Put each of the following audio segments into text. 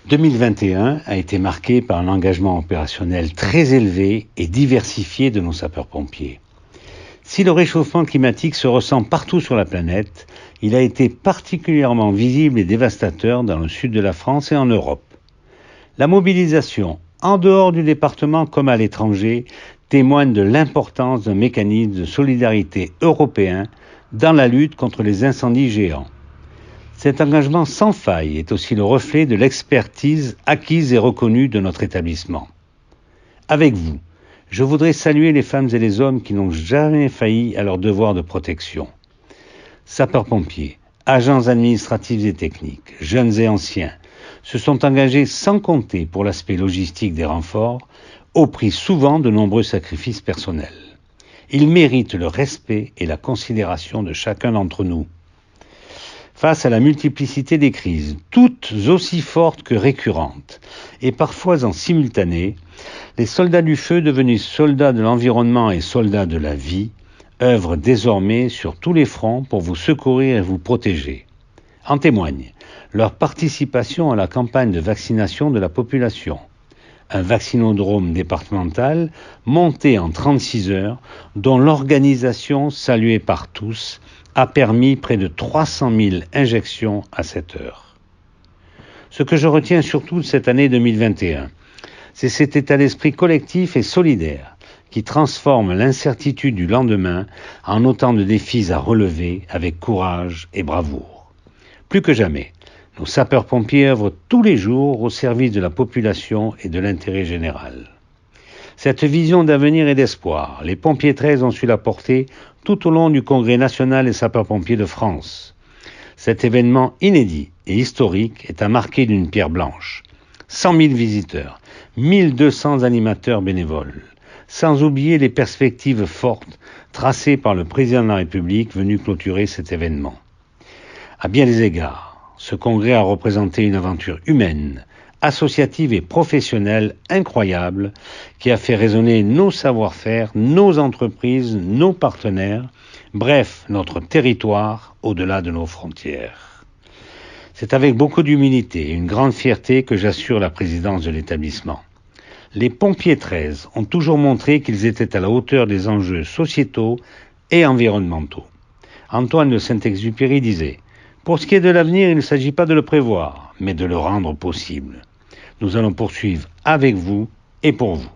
2021 a été marqué par un engagement opérationnel très élevé et diversifié de nos sapeurs-pompiers. Si le réchauffement climatique se ressent partout sur la planète, il a été particulièrement visible et dévastateur dans le sud de la France et en Europe. La mobilisation, en dehors du département comme à l'étranger, témoigne de l'importance d'un mécanisme de solidarité européen dans la lutte contre les incendies géants. Cet engagement sans faille est aussi le reflet de l'expertise acquise et reconnue de notre établissement. Avec vous, je voudrais saluer les femmes et les hommes qui n'ont jamais failli à leur devoir de protection. Sapeurs-pompiers, agents administratifs et techniques, jeunes et anciens, se sont engagés sans compter pour l'aspect logistique des renforts, au prix souvent de nombreux sacrifices personnels. Ils méritent le respect et la considération de chacun d'entre nous. Face à la multiplicité des crises, toutes aussi fortes que récurrentes, et parfois en simultané, les soldats du feu, devenus soldats de l'environnement et soldats de la vie, œuvrent désormais sur tous les fronts pour vous secourir et vous protéger. En témoigne leur participation à la campagne de vaccination de la population. Un vaccinodrome départemental monté en 36 heures, dont l'organisation, saluée par tous, a permis près de 300 000 injections à cette heure. Ce que je retiens surtout de cette année 2021, c'est cet état d'esprit collectif et solidaire qui transforme l'incertitude du lendemain en autant de défis à relever avec courage et bravoure. Plus que jamais, nos sapeurs-pompiers œuvrent tous les jours au service de la population et de l'intérêt général. Cette vision d'avenir et d'espoir, les pompiers 13 ont su la porter tout au long du Congrès national des sapeurs-pompiers de France. Cet événement inédit et historique est à marquer d'une pierre blanche. 100 000 visiteurs, 1200 animateurs bénévoles, sans oublier les perspectives fortes tracées par le président de la République venu clôturer cet événement. À bien des égards, ce congrès a représenté une aventure humaine, associative et professionnelle incroyable qui a fait résonner nos savoir-faire, nos entreprises, nos partenaires, bref, notre territoire au-delà de nos frontières. C'est avec beaucoup d'humilité et une grande fierté que j'assure la présidence de l'établissement. Les pompiers 13 ont toujours montré qu'ils étaient à la hauteur des enjeux sociétaux et environnementaux. Antoine de Saint-Exupéry disait « Pour ce qui est de l'avenir, il ne s'agit pas de le prévoir, mais de le rendre possible. » Nous allons poursuivre avec vous et pour vous.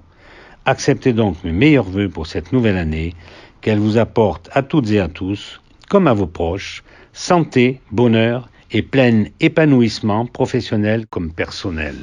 Acceptez donc mes meilleurs vœux pour cette nouvelle année, qu'elle vous apporte à toutes et à tous, comme à vos proches, santé, bonheur et plein épanouissement professionnel comme personnel.